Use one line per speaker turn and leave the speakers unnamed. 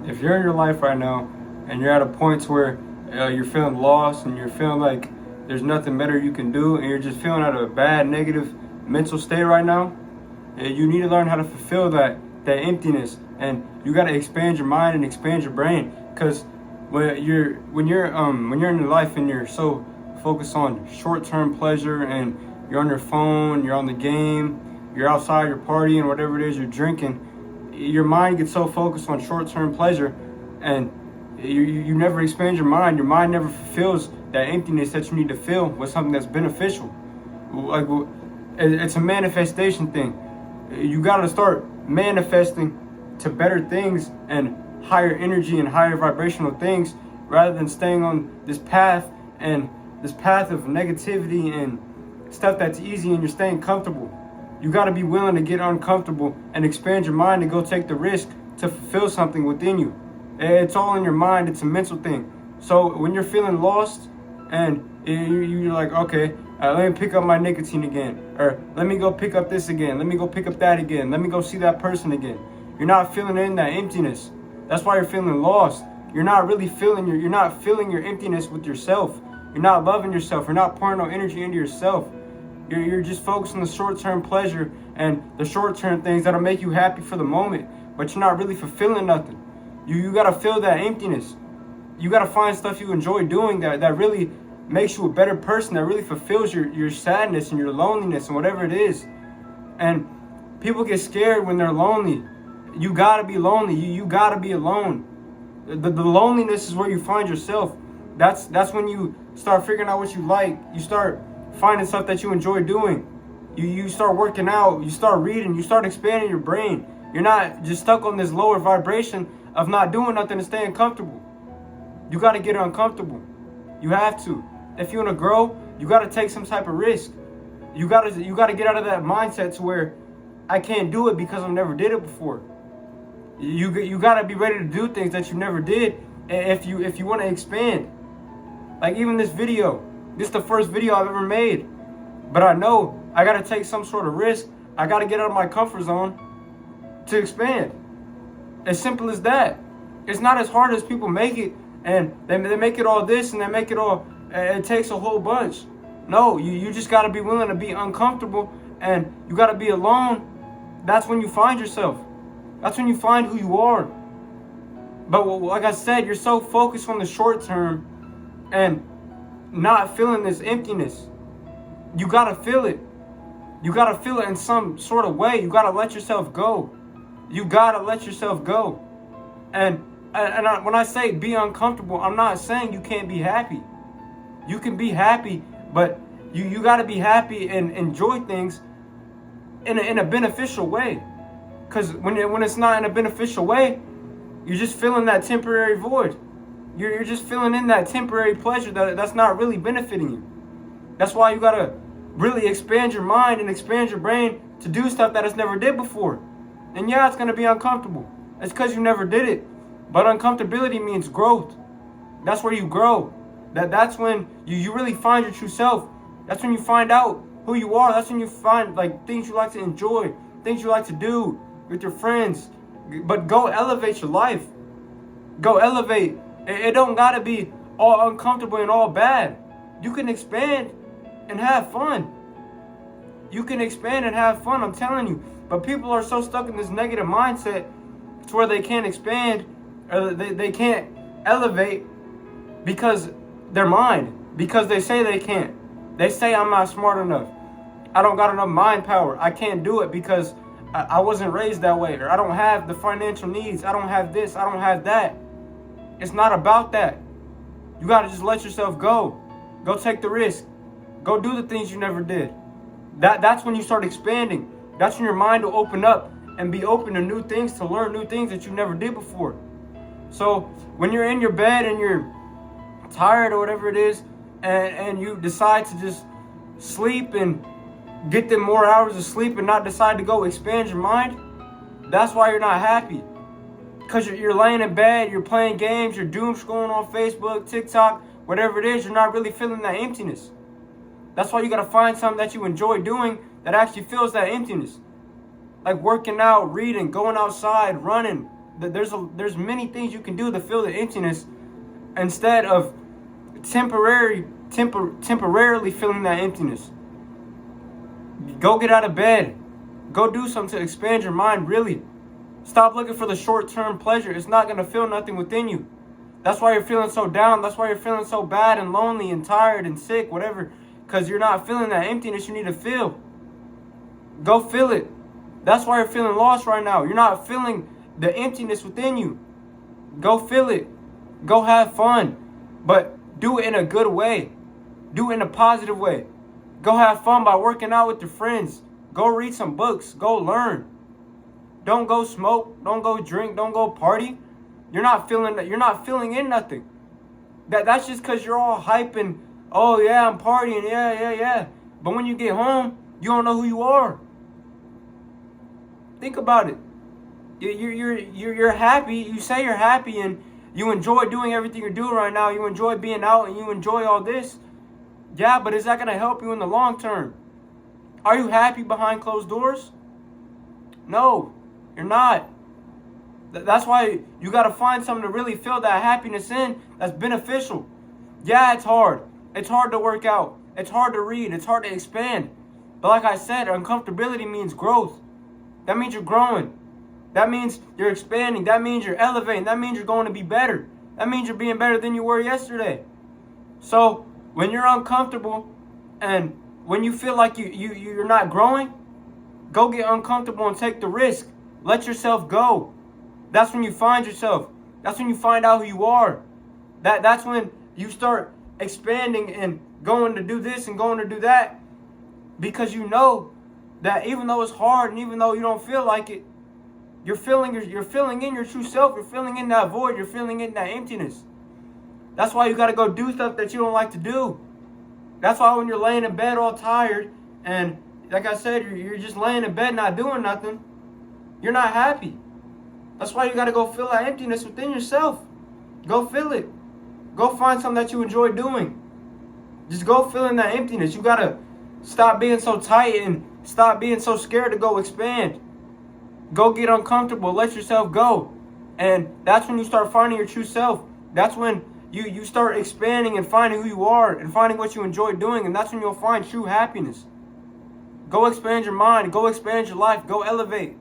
if you're in your life right now and you're at a point where you're feeling lost and you're feeling like there's nothing better you can do and you're just feeling at a bad, negative mental state right now, you need to learn how to fulfill that emptiness, and you got to expand your mind and expand your brain. Because when you're in your life and you're so focused on short-term pleasure and you're on your phone, you're on the game, you're outside, you're partying, whatever it is you're drinking, your mind gets so focused on short-term pleasure, and you never expand your mind. Your mind never fulfills that emptiness that you need to fill with something that's beneficial. Like, it's a manifestation thing. You got to start manifesting to better things and higher energy and higher vibrational things, rather than staying on this path of negativity and stuff that's easy and you're staying comfortable. You got to be willing to get uncomfortable and expand your mind and go take the risk to fulfill something within you. It's all in your mind. It's a mental thing. So when you're feeling lost and you're like, okay, let me pick up my nicotine again, or let me go pick up this again, let me go pick up that again, let me go see that person again. You're not feeling in that emptiness. That's why you're feeling lost. You're not really feeling you're not filling your emptiness with yourself. You're not loving yourself. You're not pouring no energy into yourself. You're just focused on the short-term pleasure and the short-term things that'll make you happy for the moment, but you're not really fulfilling nothing. You gotta fill that emptiness. You gotta find stuff you enjoy doing that really makes you a better person, that really fulfills your sadness and your loneliness and whatever it is. And people get scared when they're lonely. You gotta be lonely. You gotta be alone. The loneliness is where you find yourself. That's when you start figuring out what you like. You start finding stuff that you enjoy doing. You start working out. You start reading. You start expanding your brain. You're not just stuck on this lower vibration of not doing nothing and staying comfortable. You gotta get uncomfortable. You have to. If you want to grow, you gotta take some type of risk. You gotta get out of that mindset to where I can't do it because I've never did it before. You gotta be ready to do things that you never did if you want to expand. Like even this video, this is the first video I've ever made, but I know I gotta take some sort of risk. I gotta get out of my comfort zone to expand. As simple as that. It's not as hard as people make it, and they make it all this and they make it all. It takes a whole bunch. No, you just gotta be willing to be uncomfortable, and you gotta be alone. That's when you find yourself. That's when you find who you are. But like I said, you're so focused on the short term and not feeling this emptiness. You gotta feel it. You gotta feel it in some sort of way. You gotta let yourself go. You gotta let yourself go. And when I say be uncomfortable, I'm not saying you can't be happy. You can be happy, but you gotta be happy and enjoy things in a beneficial way. Because when it's not in a beneficial way, you're just feeling that temporary void. You're just feeling in that temporary pleasure that's not really benefiting you. That's why you gotta really expand your mind and expand your brain to do stuff that it's never did before. And yeah, it's gonna be uncomfortable. It's because you never did it. But uncomfortability means growth. That's where you grow. That's when you really find your true self. That's when you find out who you are. That's when you find like things you like to enjoy, things you like to do with your friends. But go elevate your life. Go elevate. It don't gotta be all uncomfortable and all bad. You can expand and have fun. You can expand and have fun, I'm telling you. But people are so stuck in this negative mindset to where they can't expand or they can't elevate because their mind, because they say they can't. They say I'm not smart enough. I don't got enough mind power. I can't do it because I wasn't raised that way, or I don't have the financial needs. I don't have this. I don't have that. It's not about that. You got to just let yourself go. Go take the risk. Go do the things you never did. That's when you start expanding. That's when your mind will open up and be open to new things, to learn new things that you never did before. So when you're in your bed and you're tired or whatever it is, and you decide to just sleep and get them more hours of sleep and not decide to go expand your mind, that's why you're not happy. Because you're laying in bed, you're playing games, you're doom scrolling on Facebook, TikTok, whatever it is, you're not really feeling that emptiness. That's why you got to find something that you enjoy doing that actually fills that emptiness. Like working out, reading, going outside, running, There's many things you can do to fill the emptiness instead of temporarily filling that emptiness. Go get out of bed. Go do something to expand your mind, really. Stop looking for the short-term pleasure. It's not going to fill nothing within you. That's why you're feeling so down. That's why you're feeling so bad and lonely and tired and sick, whatever. Because you're not feeling that emptiness you need to feel. Go fill it. That's why you're feeling lost right now. You're not feeling the emptiness within you. Go fill it. Go have fun. But do it in a good way. Do it in a positive way. Go have fun by working out with your friends. Go read some books. Go learn. Don't go smoke. Don't go drink. Don't go party. You're not filling in nothing. That's just because you're all hyping. Oh yeah, I'm partying. Yeah. But when you get home, you don't know who you are. Think about it. You're happy. You say you're happy and you enjoy doing everything you're doing right now. You enjoy being out and you enjoy all this. Yeah, but is that going to help you in the long term? Are you happy behind closed doors? No, you're not. That's why you got to find something to really fill that happiness in that's beneficial. Yeah, it's hard. It's hard to work out. It's hard to read. It's hard to expand. But like I said, uncomfortability means growth. That means you're growing. That means you're expanding. That means you're elevating. That means you're going to be better. That means you're being better than you were yesterday. So when you're uncomfortable and when you feel like you're not growing, go get uncomfortable and take the risk. Let yourself go. That's when you find yourself. That's when you find out who you are. That's when you start expanding and going to do this and going to do that. Because you know that even though it's hard and even though you don't feel like it, you're filling in your true self. You're filling in that void. You're filling in that emptiness. That's why you got to go do stuff that you don't like to do. That's why when you're laying in bed all tired and like I said, you're just laying in bed not doing nothing, you're not happy. That's why you got to go fill that emptiness within yourself. Go fill it. Go find something that you enjoy doing. Just go fill in that emptiness. You got to stop being so tight and stop being so scared to go expand. Go get uncomfortable. Let yourself go. And that's when you start finding your true self. That's when you start expanding and finding who you are and finding what you enjoy doing. And that's when you'll find true happiness. Go expand your mind. Go expand your life. Go elevate.